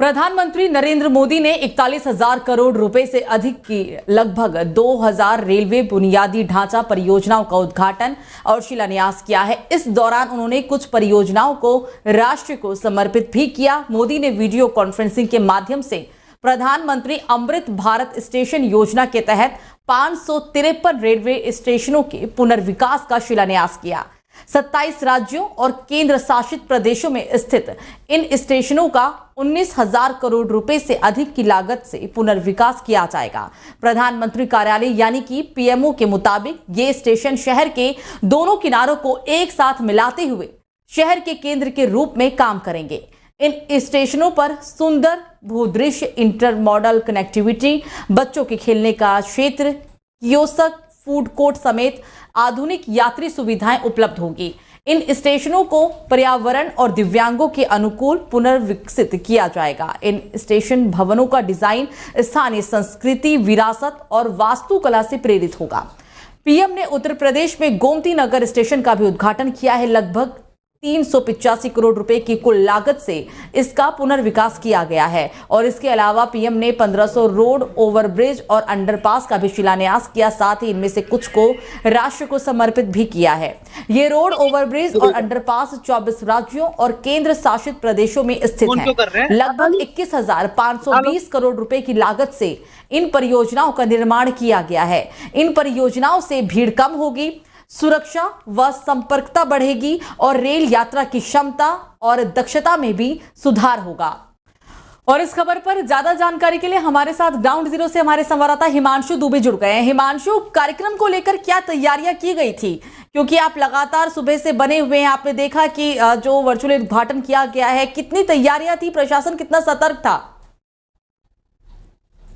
प्रधानमंत्री नरेंद्र मोदी ने 41,000 करोड़ रुपए से अधिक की लगभग 2,000 रेलवे बुनियादी ढांचा परियोजनाओं का उद्घाटन और शिलान्यास किया है। इस दौरान उन्होंने कुछ परियोजनाओं को राष्ट्र को समर्पित भी किया। मोदी ने वीडियो कॉन्फ्रेंसिंग के माध्यम से प्रधानमंत्री अमृत भारत स्टेशन योजना के तहत 553 रेलवे स्टेशनों के पुनर्विकास का शिलान्यास किया। 27 राज्यों और केंद्र शासित प्रदेशों में स्थित इन स्टेशनों का 19,000 करोड़ रुपए से अधिक की लागत से पुनर्विकास किया जाएगा। प्रधानमंत्री कार्यालय यानी कि पीएमओ के मुताबिक ये स्टेशन शहर के दोनों किनारों को एक साथ मिलाते हुए शहर के केंद्र के रूप में काम करेंगे। इन स्टेशनों पर सुंदर भूदृश्य, इंटरमॉडल कनेक्टिविटी, बच्चों के खेलने का क्षेत्र, कियोस्क, फूड कोर्ट समेत आधुनिक यात्री सुविधाएं उपलब्ध होंगी। इन स्टेशनों को पर्यावरण और दिव्यांगों के अनुकूल पुनर्विकसित किया जाएगा। इन स्टेशन भवनों का डिजाइन स्थानीय संस्कृति, विरासत और वास्तुकला से प्रेरित होगा। पीएम ने उत्तर प्रदेश में गोमती नगर स्टेशन का भी उद्घाटन किया है। लगभग 385 करोड़ रुपए की कुल लागत से इसका पुनर्विकास किया गया है और इसके अलावा पीएम ने 1500 रोड, ओवरब्रिज और अंडरपास का भी शिलान्यास किया। साथ ही इनमें से कुछ को राष्ट्र को समर्पित भी किया है। ये रोड, ओवरब्रिज और अंडरपास 24 राज्यों और केंद्र शासित प्रदेशों में स्थित हैं। लगभग 21,520 करोड़ रुपए की लागत से इन परियोजनाओं का निर्माण किया गया है। इन परियोजनाओं से भीड़ कम होगी, सुरक्षा व संपर्कता बढ़ेगी और रेल यात्रा की क्षमता और दक्षता में भी सुधार होगा। और इस खबर पर ज्यादा जानकारी के लिए हमारे साथ ग्राउंड जीरो से हमारे संवाददाता हिमांशु दुबे जुड़ गए हैं। हिमांशु, कार्यक्रम को लेकर क्या तैयारियां की गई थी, क्योंकि आप लगातार सुबह से बने हुए हैं, आपने देखा कि जो वर्चुअल उद्घाटन किया गया है, कितनी तैयारियां थी, प्रशासन कितना सतर्क था?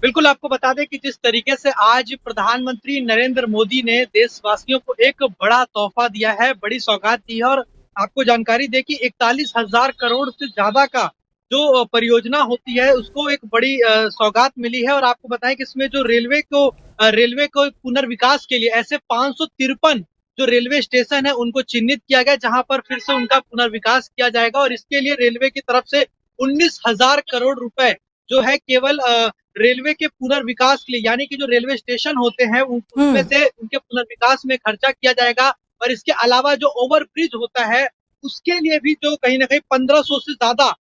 बिल्कुल, आपको बता दें कि जिस तरीके से आज प्रधानमंत्री नरेंद्र मोदी ने देशवासियों को एक बड़ा तोहफा दिया है, बड़ी सौगात दी है। और आपको जानकारी दें कि 41,000 करोड़ से ज्यादा का जो परियोजना होती है उसको एक बड़ी सौगात मिली है। और आपको बताएं कि इसमें जो रेलवे को पुनर्विकास के लिए ऐसे 553 जो रेलवे स्टेशन है उनको चिन्हित किया गया, जहां पर फिर से उनका पुनर्विकास किया जाएगा। और इसके लिए रेलवे की तरफ से 19,000 करोड़ रुपए जो है केवल रेलवे के पुनर्विकास के लिए, यानी कि जो रेलवे स्टेशन होते हैं उनमें से उनके पुनर्विकास में खर्चा किया जाएगा। और इसके अलावा जो ओवर ब्रिज होता है उसके लिए भी जो कहीं ना कहीं 1500 से ज्यादा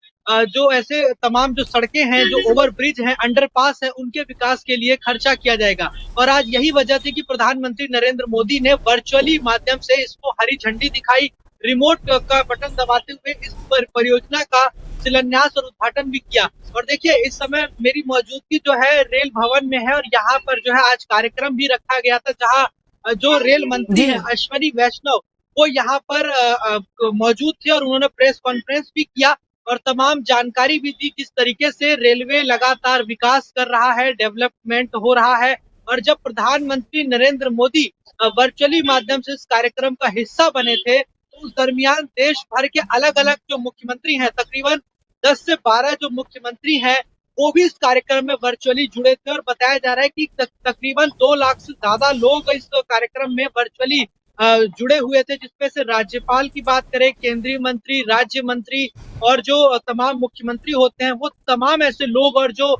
जो ऐसे तमाम जो सड़कें हैं, जो ओवर ब्रिज हैं, अंडरपास है, उनके विकास के लिए खर्चा किया जाएगा। और आज यही वजह थी कि प्रधानमंत्री नरेंद्र मोदी ने वर्चुअली माध्यम से इसको हरी झंडी दिखाई, रिमोट का बटन दबाते हुए इस परियोजना का शिलान्यास और उद्घाटन भी किया। और देखिए, इस समय मेरी मौजूदगी जो है रेल भवन में है और यहाँ पर जो है आज कार्यक्रम भी रखा गया था, जहाँ जो रेल मंत्री है अश्विनी वैष्णव वो यहाँ पर मौजूद थे और उन्होंने प्रेस कॉन्फ्रेंस भी किया और तमाम जानकारी भी दी किस तरीके से रेलवे लगातार विकास कर रहा है, डेवलपमेंट हो रहा है। और जब प्रधानमंत्री नरेंद्र मोदी वर्चुअली माध्यम से इस कार्यक्रम का हिस्सा बने थे, उस दरमियान देश भर के अलग अलग जो मुख्यमंत्री हैं, तकरीबन 10 से 12 जो मुख्यमंत्री हैं वो भी इस कार्यक्रम में वर्चुअली जुड़े थे। और बताया जा रहा है कि तकरीबन 2 लाख से ज्यादा लोग इस कार्यक्रम में वर्चुअली जुड़े हुए थे, जिसमें से राज्यपाल की बात करें, केंद्रीय मंत्री, राज्य मंत्री और जो तमाम मुख्यमंत्री होते हैं वो तमाम ऐसे लोग और जो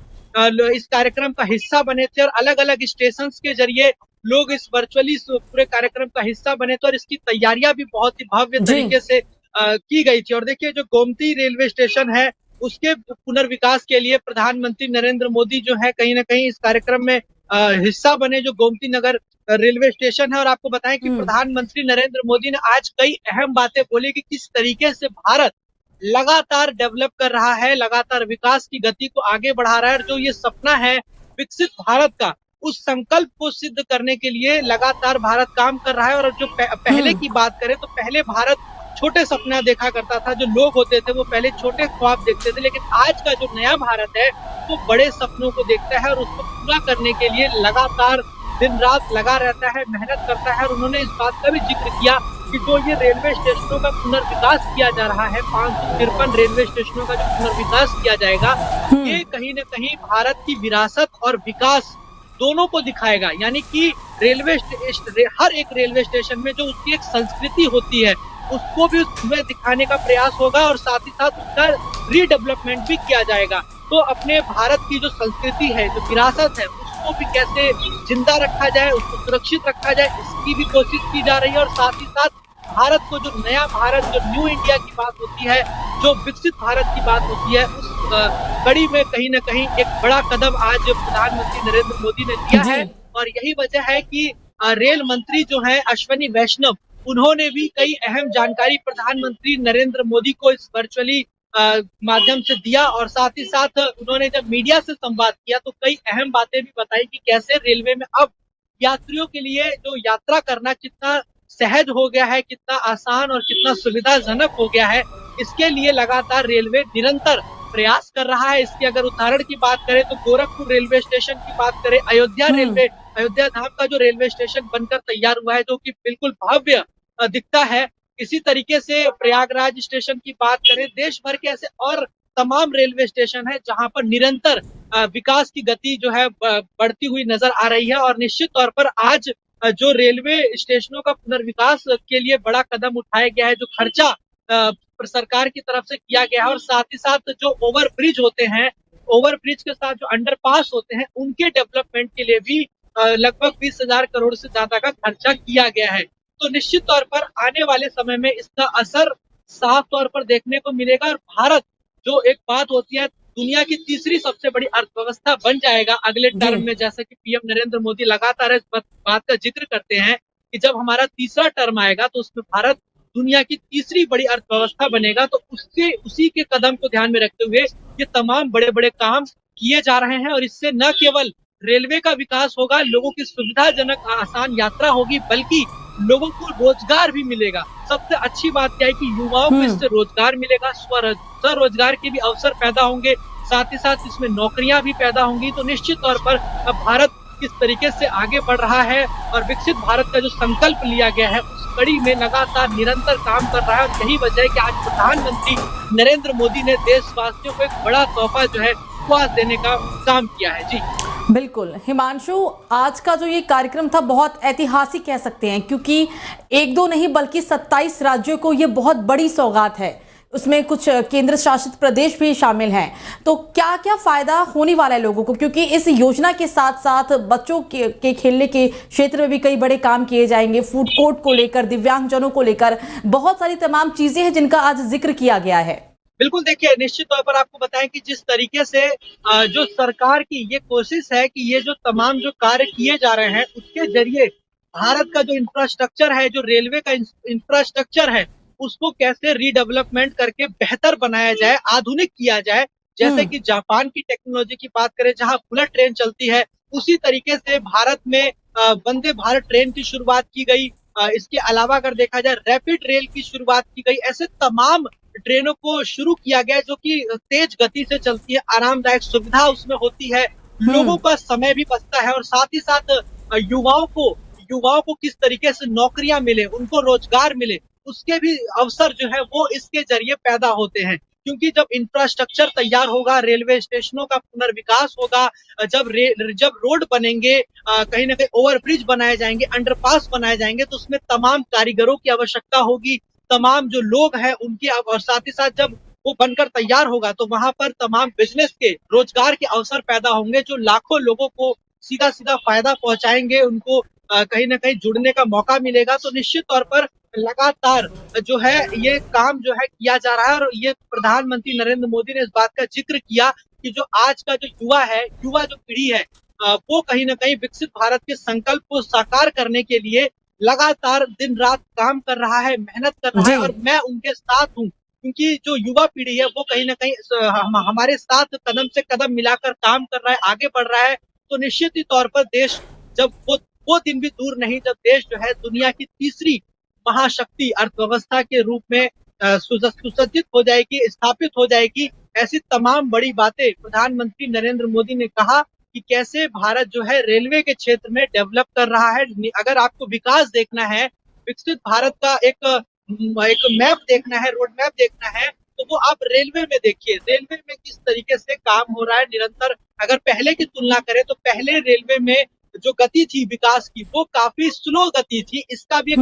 इस कार्यक्रम का हिस्सा बने थे। और अलग अलग स्टेशन के जरिए लोग इस वर्चुअली पूरे कार्यक्रम का हिस्सा बने थे और इसकी तैयारियां भी बहुत ही भव्य तरीके से की गई थी। और देखिए, जो गोमती रेलवे स्टेशन है उसके पुनर्विकास के लिए प्रधानमंत्री नरेंद्र मोदी जो है कहीं ना कहीं इस कार्यक्रम में हिस्सा बने, जो गोमती नगर रेलवे स्टेशन है। और आपको बताएं कि प्रधानमंत्री नरेंद्र मोदी ने आज कई अहम बातें बोली कि किस तरीके से भारत लगातार डेवलप कर रहा है, लगातार विकास की गति को आगे बढ़ा रहा है। और जो ये सपना है विकसित भारत का, उस संकल्प को सिद्ध करने के लिए लगातार भारत काम कर रहा है। और जो पहले की बात करें तो पहले भारत छोटे सपना देखा करता था, जो लोग होते थे वो पहले छोटे ख्वाब देखते थे, लेकिन आज का जो नया भारत है वो बड़े सपनों को देखता है और उसको पूरा करने के लिए लगातार दिन रात लगा रहता है, मेहनत करता है। और उन्होंने इस बात का भी जिक्र किया कि जो ये रेलवे स्टेशनों का पुनर्विकास किया जा रहा है, 553 रेलवे स्टेशनों का जो पुनर्विकास किया जाएगा, ये कहीं न कहीं भारत की विरासत और विकास दोनों को दिखाएगा। यानी कि हर एक रेलवे स्टेशन में जो उसकी एक संस्कृति होती है उसको भी उसमें दिखाने का प्रयास होगा और साथ ही साथ उसका रीडेवलपमेंट भी किया जाएगा। तो अपने भारत की जो संस्कृति है, जो विरासत है, उसको भी कैसे जिंदा रखा जाए, उसको सुरक्षित रखा जाए, इसकी भी कोशिश की जा रही है। और साथ ही साथ भारत को, जो नया भारत, जो न्यू इंडिया की बात होती है, जो विकसित भारत की बात होती है, उस कड़ी में कहीं न कहीं एक बड़ा कदम आज प्रधानमंत्री नरेंद्र मोदी ने लिया है। जी। और यही वजह है कि रेल मंत्री जो हैं अश्विनी वैष्णव, उन्होंने भी कई अहम जानकारी प्रधानमंत्री नरेंद्र मोदी को इस वर्चुअली माध्यम से दिया। और साथ ही साथ उन्होंने जब मीडिया से संवाद किया तो कई अहम बातें भी बताई कि कैसे रेलवे में अब यात्रियों के लिए जो यात्रा करना कितना सहज हो गया है, कितना आसान और कितना सुविधाजनक हो गया है। इसके लिए लगातार रेलवे निरंतर प्रयास कर रहा है। इसकी अगर उदाहरण की बात करें तो गोरखपुर रेलवे स्टेशन की बात करें, अयोध्या धाम का जो रेलवे स्टेशन बनकर तैयार हुआ है, जो कि बिल्कुल भव्य दिखता है। इसी तरीके से प्रयागराज स्टेशन की बात करें, देश भर के ऐसे और तमाम रेलवे स्टेशन है जहां पर निरंतर विकास की गति जो है बढ़ती हुई नजर आ रही है। और निश्चित तौर पर आज जो रेलवे स्टेशनों का पुनर्विकास के लिए बड़ा कदम उठाया गया है, जो खर्चा सरकार की तरफ से किया गया है, और साथ ही साथ जो ओवर ब्रिज होते हैं, ओवर ब्रिज के साथ जो अंडरपास होते हैं, उनके डेवलपमेंट के लिए भी लगभग 20,000 करोड़ से ज्यादा का खर्चा किया गया है। तो निश्चित तौर पर आने वाले समय में इसका असर साफ तौर पर देखने को मिलेगा। और भारत, जो एक बात होती है, दुनिया की तीसरी सबसे बड़ी अर्थव्यवस्था बन जाएगा अगले टर्म में। जैसा कि पीएम नरेंद्र मोदी लगातार इस बात का जिक्र करते हैं कि जब हमारा तीसरा टर्म आएगा तो उसमें भारत दुनिया की तीसरी बड़ी अर्थव्यवस्था बनेगा। तो उसी के कदम को ध्यान में रखते हुए ये तमाम बड़े बड़े काम किए जा रहे हैं। और इससे न केवल रेलवे का विकास होगा, लोगों की सुविधाजनक आसान यात्रा होगी, बल्कि लोगों को रोजगार भी मिलेगा। सबसे अच्छी बात क्या है कि युवाओं को इससे रोजगार मिलेगा, स्वरोजगार के भी अवसर पैदा होंगे, साथ ही साथ इसमें नौकरियां भी पैदा होंगी। तो निश्चित तौर पर अब भारत किस तरीके से आगे बढ़ रहा है और विकसित भारत का जो संकल्प लिया गया है, उस कड़ी में लगातार निरंतर काम कर रहा है। और यही वजह है कि आज प्रधानमंत्री नरेंद्र मोदी ने देशवासियों को एक बड़ा तोहफा जो है वो आज देने का काम किया है। जी बिल्कुल हिमांशु, आज का जो ये कार्यक्रम था बहुत ऐतिहासिक कह सकते हैं, क्योंकि एक दो नहीं बल्कि 27 राज्यों को ये बहुत बड़ी सौगात है। उसमें कुछ केंद्र शासित प्रदेश भी शामिल हैं। तो क्या क्या फायदा होने वाला है लोगों को, क्योंकि इस योजना के साथ साथ बच्चों के खेलने के क्षेत्र में भी कई बड़े काम किए जाएंगे, फूड कोर्ट को लेकर, दिव्यांगजनों को लेकर बहुत सारी तमाम चीजें हैं जिनका आज जिक्र किया गया है। बिल्कुल, देखिए निश्चित तौर पर आपको बताएं कि जिस तरीके से जो सरकार की ये कोशिश है कि ये जो तमाम जो कार्य किए जा रहे हैं, उसके जरिए भारत का जो इंफ्रास्ट्रक्चर है, जो रेलवे का इंफ्रास्ट्रक्चर है, उसको कैसे रीडेवलपमेंट करके बेहतर बनाया जाए, आधुनिक किया जाए। जैसे कि जापान की टेक्नोलॉजी की बात करें, जहां बुलेट ट्रेन चलती है, उसी तरीके से भारत में वंदे भारत ट्रेन की शुरुआत की गई। इसके अलावा अगर देखा जाए, रैपिड रेल की शुरुआत की गई। ऐसे तमाम ट्रेनों को शुरू किया गया जो कि तेज गति से चलती है, आरामदायक सुविधा उसमें होती है, लोगों का समय भी बचता है। और साथ ही साथ युवाओं को किस तरीके से नौकरियां मिले, उनको रोजगार मिले, उसके भी अवसर जो है वो इसके जरिए पैदा होते हैं। क्योंकि जब इंफ्रास्ट्रक्चर तैयार होगा, रेलवे स्टेशनों का पुनर्विकास होगा, जब रोड बनेंगे, कहीं ना कहीं ओवरब्रिज बनाए जाएंगे, अंडरपास बनाए जाएंगे, तो उसमें तमाम कारीगरों की आवश्यकता होगी, तमाम जो लोग हैं उनकी। और साथ ही साथ जब वो बनकर तैयार होगा तो वहां पर तमाम बिजनेस के, रोजगार के अवसर पैदा होंगे, जो लाखों लोगों को सीधा सीधा फायदा पहुंचाएंगे, उनको कहीं ना कहीं जुड़ने का मौका मिलेगा। तो निश्चित तौर पर लगातार जो है ये काम जो है किया जा रहा है। और ये प्रधानमंत्री नरेंद्र मोदी ने इस बात का जिक्र किया कि जो आज का जो युवा जो पीढ़ी है, वो कहीं ना कहीं विकसित भारत के संकल्प को साकार करने के लिए लगातार दिन रात काम कर रहा है, मेहनत कर रहा है। और मैं उनके साथ हूँ, क्योंकि जो युवा पीढ़ी है वो कहीं ना कहीं हमारे साथ कदम से कदम मिलाकर काम कर रहा है, आगे बढ़ रहा है। तो निश्चित ही तौर पर देश, जब वो दिन भी दूर नहीं जब देश जो है दुनिया की तीसरी महाशक्ति अर्थव्यवस्था के रूप में सुसज्जित हो जाएगी, स्थापित हो जाएगी। ऐसी तमाम बड़ी बातें प्रधानमंत्री नरेंद्र मोदी ने कहा कि कैसे भारत जो है रेलवे के क्षेत्र में डेवलप कर रहा है। अगर आपको विकास देखना है, विकसित भारत का एक मैप देखना है, रोड मैप देखना है, तो वो आप रेलवे में देखिए, रेलवे में किस तरीके से काम हो रहा है निरंतर। अगर पहले की तुलना करें तो पहले रेलवे में जो गति थी विकास की, वो काफी स्लो गति थी। इसका भी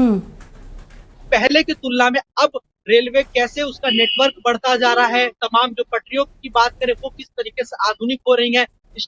पहले की तुलना में अब रेलवे कैसे उसका नेटवर्क बढ़ता जा रहा है, तमाम जो पटरियों की बात करें वो किस तरीके से आधुनिक हो रही हैं,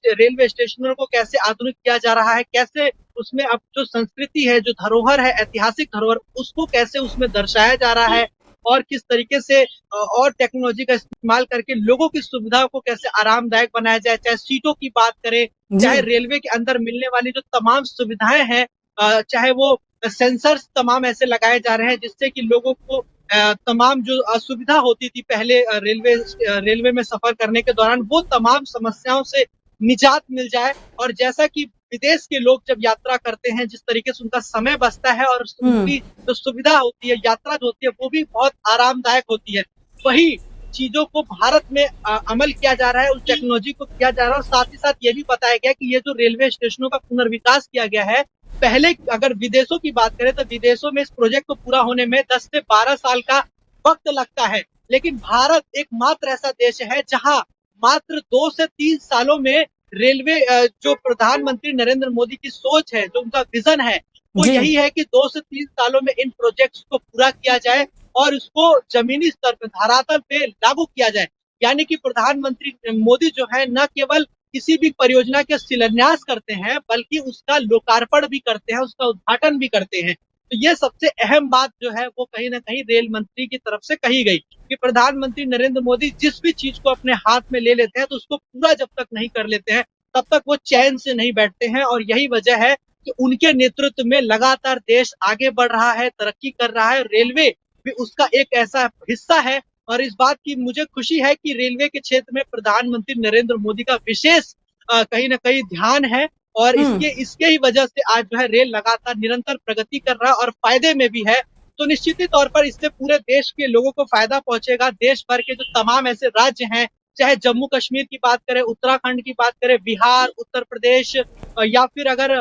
रेलवे स्टेशनों को कैसे आधुनिक किया जा रहा है, कैसे उसमें अब जो संस्कृति है, जो धरोहर है, ऐतिहासिक धरोहर, उसको कैसे उसमें दर्शाया जा रहा है और किस तरीके से और टेक्नोलॉजी का इस्तेमाल करके लोगों की सुविधा को कैसे आरामदायक बनाया जाए, चाहे सीटों की बात करें, चाहे रेलवे के अंदर मिलने वाली जो तमाम सुविधाएं हैं, चाहे वो सेंसर्स तमाम ऐसे लगाए जा रहे हैं जिससे कि लोगों को तमाम जो असुविधा होती थी पहले रेलवे में सफर करने के दौरान, वो तमाम समस्याओं से निजात मिल जाए। और जैसा कि विदेश के लोग जब यात्रा करते हैं, जिस तरीके से उनका समय बचता है और उनकी जो सुविधा होती है, यात्रा जो होती है, वो भी बहुत आरामदायक होती है। वही चीजों को भारत में अमल किया जा रहा है, उस टेक्नोलॉजी को किया जा रहा है और साथ ही साथ ये भी बताया गया कि ये जो रेलवे स्टेशनों का पुनर्विकास किया गया है, पहले अगर विदेशों की बात करें तो विदेशों में इस प्रोजेक्ट को पूरा होने में 10 से 12 साल का वक्त लगता है, लेकिन भारत एकमात्र ऐसा देश है जहां मात्र 2 से 3 सालों में रेलवे जो प्रधानमंत्री नरेंद्र मोदी की सोच है, जो उनका विजन है, वो यही है कि 2 से 3 सालों में इन प्रोजेक्ट्स को पूरा किया जाए और इसको जमीनी स्तर पे, धरातल पे लागू किया जाए। यानी कि प्रधानमंत्री मोदी जो है न केवल किसी भी परियोजना के शिलान्यास करते हैं, बल्कि उसका लोकार्पण भी करते हैं, उसका उद्घाटन भी करते हैं। तो ये सबसे अहम बात जो है वो कहीं न कहीं रेल मंत्री की तरफ से कही गई कि प्रधानमंत्री नरेंद्र मोदी जिस भी चीज को अपने हाथ में ले लेते हैं तो उसको पूरा जब तक नहीं कर लेते हैं, तब तक वो चैन से नहीं बैठते हैं। और यही वजह है कि उनके नेतृत्व में लगातार देश आगे बढ़ रहा है, तरक्की कर रहा है। रेलवे भी उसका एक ऐसा हिस्सा है और इस बात की मुझे खुशी है कि रेलवे के क्षेत्र में प्रधानमंत्री नरेंद्र मोदी का विशेष कहीं न कहीं ध्यान है और इसके ही वजह से आज जो है रेल लगातार निरंतर प्रगति कर रहा है और फायदे में भी है। तो निश्चित ही तौर पर इससे पूरे देश के लोगों को फायदा पहुंचेगा। देश भर के जो तमाम ऐसे राज्य हैं, चाहे जम्मू कश्मीर की बात करें, उत्तराखंड की बात करें, बिहार, उत्तर प्रदेश या फिर अगर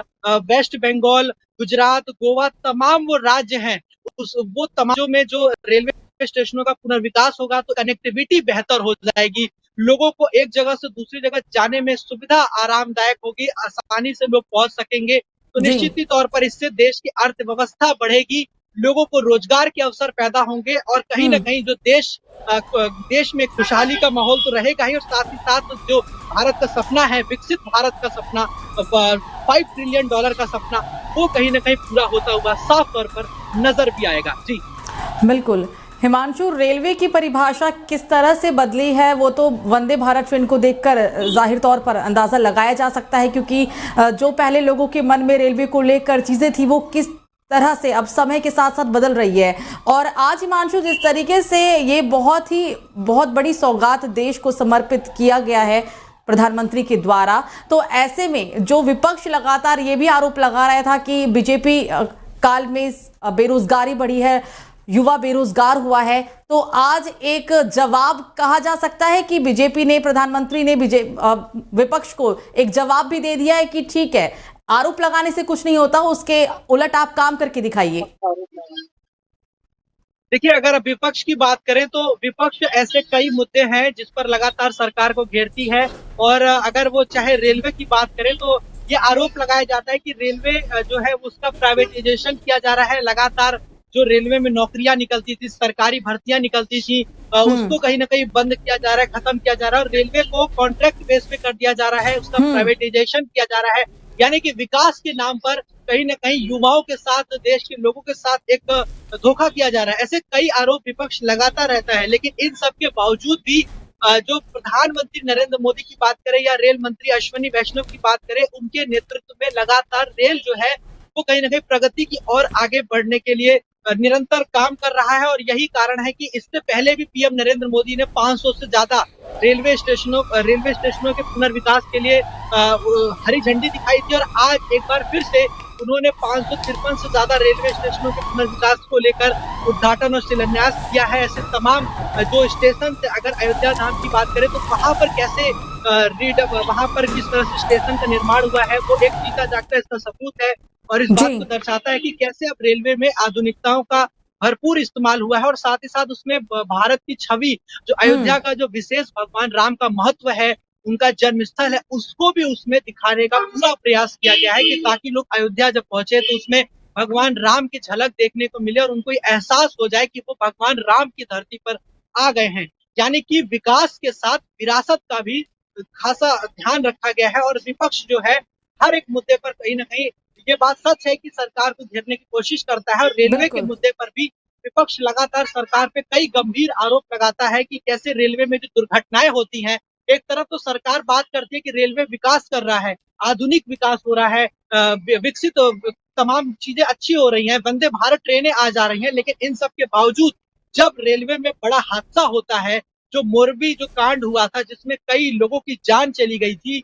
वेस्ट बंगाल, गुजरात, गोवा, तमाम वो राज्य हैं, वो तमाम में जो रेलवे स्टेशनों का पुनर्विकास होगा तो कनेक्टिविटी बेहतर हो जाएगी। लोगों को एक जगह से दूसरी जगह जाने में सुविधा आरामदायक होगी, आसानी से लोग पहुंच सकेंगे। तो निश्चित ही तौर पर इससे देश की अर्थव्यवस्था बढ़ेगी, लोगों को रोजगार के अवसर पैदा होंगे और कहीं न कहीं जो देश में खुशहाली का माहौल तो रहेगा ही और साथ ही साथ जो भारत का सपना है, विकसित भारत का सपना, $5 ट्रिलियन का सपना, वो कहीं न कहीं पूरा होता हुआ साफ तौर पर नजर भी आएगा। जी बिल्कुल हिमांशु, रेलवे की परिभाषा किस तरह से बदली है वो तो वंदे भारत ट्रेन को देखकर जाहिर तौर पर अंदाजा लगाया जा सकता है, क्योंकि जो पहले लोगों के मन में रेलवे को लेकर चीजें थी वो किस तरह से अब समय के साथ साथ बदल रही है। और आज हिमांशु, जिस तरीके से ये बहुत बड़ी सौगात देश को समर्पित किया गया है प्रधानमंत्री के द्वारा, तो ऐसे में जो विपक्ष लगातार ये भी आरोप लगा रहा था कि बीजेपी काल में बेरोजगारी बढ़ी है, युवा बेरोजगार हुआ है, तो आज एक जवाब कहा जा सकता है कि बीजेपी ने, प्रधानमंत्री ने विपक्ष को एक जवाब भी दे दिया है कि ठीक है, आरोप लगाने से कुछ नहीं होता, उसके उलट आप काम करके दिखाइए। देखिए, अगर विपक्ष की बात करें तो विपक्ष ऐसे कई मुद्दे हैं जिस पर लगातार सरकार को घेरती है और अगर वो चाहे रेलवे की बात करें तो ये आरोप लगाया जाता है कि रेलवे जो है उसका प्राइवेटाइजेशन किया जा रहा है। लगातार जो रेलवे में नौकरियां निकलती थी, सरकारी भर्तियां निकलती थी, उसको कहीं ना कहीं बंद किया जा रहा है, खत्म किया जा रहा है और रेलवे को कॉन्ट्रैक्ट बेस पे कर दिया जा रहा है, उसका प्राइवेटाइजेशन किया जा रहा है। यानी कि विकास के नाम पर कहीं न कहीं युवाओं के साथ, देश के लोगों के साथ एक धोखा किया जा रहा है। ऐसे कई आरोप विपक्ष लगाता रहता है, लेकिन इन सब के बावजूद भी जो प्रधानमंत्री नरेंद्र मोदी की बात करें या रेल मंत्री अश्विनी वैष्णव की बात करें, उनके नेतृत्व में लगातार रेल जो है वो कहीं न कहीं प्रगति की ओर आगे बढ़ने के लिए निरंतर काम कर रहा है। और यही कारण है कि इससे पहले भी पीएम नरेंद्र मोदी ने 500 से ज्यादा रेलवे स्टेशनों के पुनर्विकास के लिए हरी झंडी दिखाई थी और आज एक बार फिर से उन्होंने 553 से ज्यादा रेलवे स्टेशनों के पुनर्विकास को लेकर उद्घाटन और शिलान्यास किया है। ऐसे तमाम जो स्टेशन थे, अगर अयोध्या धाम की बात करें तो वहां पर कैसे वहां पर किस तरह से स्टेशन का निर्माण हुआ है वो एक जीता जागता इसका सबूत है और इस बात को दर्शाता है कि कैसे अब रेलवे में आधुनिकताओं का भरपूर इस्तेमाल हुआ है और साथ ही साथ उसमें भारत की छवि, जो अयोध्या का जो विशेष भगवान राम का महत्व है, उनका जन्म स्थल है, उसको भी उसमें दिखाने का पूरा प्रयास किया गया है कि ताकि लोग अयोध्या जब पहुंचे तो उसमें भगवान राम की झलक देखने को मिले और उनको ये एहसास हो जाए कि वो भगवान राम की धरती पर आ गए हैं। यानी कि विकास के साथ विरासत का भी खासा ध्यान रखा गया है और विपक्ष जो है हर एक मुद्दे पर कहीं ना कहीं ये बात सच है कि सरकार को घेरने की कोशिश करता है और रेलवे के बिल्कुल। मुद्दे पर भी विपक्ष लगातार सरकार पे कई गंभीर आरोप लगाता है कि कैसे रेलवे में जो दुर्घटनाएं होती हैं, एक तरफ तो सरकार बात करती है कि रेलवे विकास कर रहा है, आधुनिक विकास हो रहा है, विकसित तमाम चीजें अच्छी हो रही हैं, वंदे भारत ट्रेनें आ जा रही हैं, लेकिन इन सब के बावजूद जब रेलवे में बड़ा हादसा होता है, जो मोरबी जो कांड हुआ था जिसमें कई लोगों की जान चली गई थी,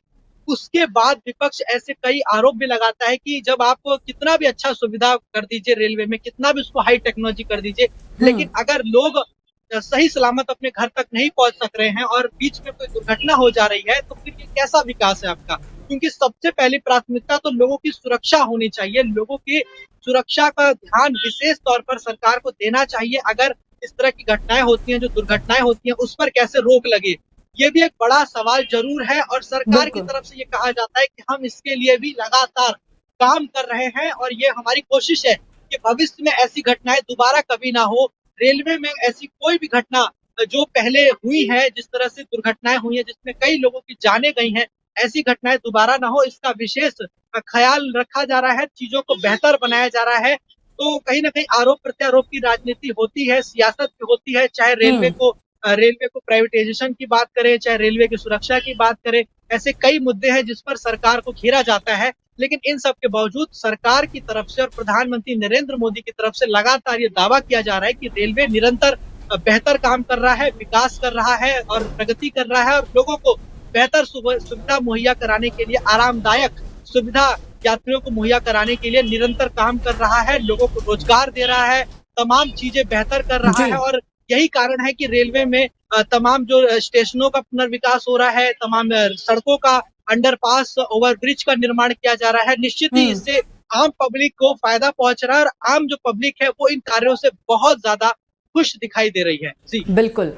उसके बाद विपक्ष ऐसे कई आरोप भी लगाता है कि जब आप कितना भी अच्छा सुविधा कर दीजिए रेलवे में, कितना भी उसको हाई टेक्नोलॉजी कर दीजिए, लेकिन अगर लोग सही सलामत अपने घर तक नहीं पहुंच सक रहे हैं और बीच में कोई दुर्घटना हो जा रही है, तो फिर ये कैसा विकास है आपका? क्योंकि सबसे पहली प्राथमिकता तो लोगों की सुरक्षा होनी चाहिए, लोगों की सुरक्षा का ध्यान विशेष तौर पर सरकार को देना चाहिए। अगर इस तरह की घटनाएं होती हैं, जो दुर्घटनाएं होती हैं, उस पर कैसे रोक लगे, ये भी एक बड़ा सवाल जरूर है और सरकार की बिल्कुल। तरफ से ये कहा जाता है कि हम इसके लिए भी लगातार काम कर रहे हैं और ये हमारी कोशिश है कि भविष्य में ऐसी घटनाएं दोबारा कभी ना हो। रेलवे में ऐसी कोई भी घटना जो पहले हुई है, जिस तरह से दुर्घटनाएं हुई हैं जिसमें कई लोगों की जानें गई हैं, ऐसी घटनाएं दोबारा ना हो, इसका विशेष ख्याल रखा जा रहा है, चीजों को बेहतर बनाया जा रहा है। तो कहीं ना कहीं आरोप प्रत्यारोप की राजनीति होती है, सियासत भी होती है, चाहे रेलवे को प्राइवेटाइजेशन की बात करें, चाहे रेलवे की सुरक्षा की बात करें, ऐसे कई मुद्दे हैं जिस पर सरकार को घेरा जाता है। लेकिन इन सब के बावजूद सरकार की तरफ से और प्रधानमंत्री नरेंद्र मोदी की तरफ से लगातार ये दावा किया जा रहा है कि रेलवे निरंतर बेहतर काम कर रहा है, विकास कर रहा है और प्रगति कर रहा है और लोगों को बेहतर सुविधा मुहैया कराने के लिए, आरामदायक सुविधा यात्रियों को मुहैया कराने के लिए निरंतर काम कर रहा है, लोगों को रोजगार दे रहा है, तमाम चीजें बेहतर कर रहा जी। है और यही कारण है कि रेलवे में तमाम जो स्टेशनों का पुनर्विकास हो रहा है, तमाम सड़कों का अंडरपास, ओवरब्रिज का निर्माण किया जा रहा है। निश्चित ही इससे आम पब्लिक को फायदा पहुंच रहा है और आम जो पब्लिक है वो इन कार्यों से बहुत ज्यादा खुश दिखाई दे रही है। जी बिल्कुल।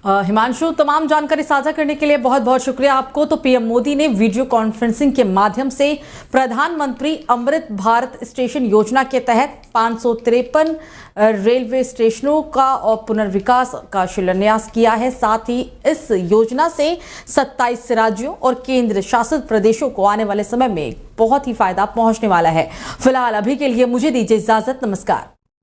हिमांशु, तमाम जानकारी साझा करने के लिए बहुत बहुत शुक्रिया आपको। तो पीएम मोदी ने वीडियो कॉन्फ्रेंसिंग के माध्यम से प्रधानमंत्री अमृत भारत स्टेशन योजना के तहत 553 रेलवे स्टेशनों का और पुनर्विकास का शिलान्यास किया है। साथ ही इस योजना से 27 राज्यों और केंद्र शासित प्रदेशों को आने वाले समय में बहुत ही फायदा पहुंचने वाला है। फिलहाल अभी के लिए मुझे दीजिए इजाजत। नमस्कार।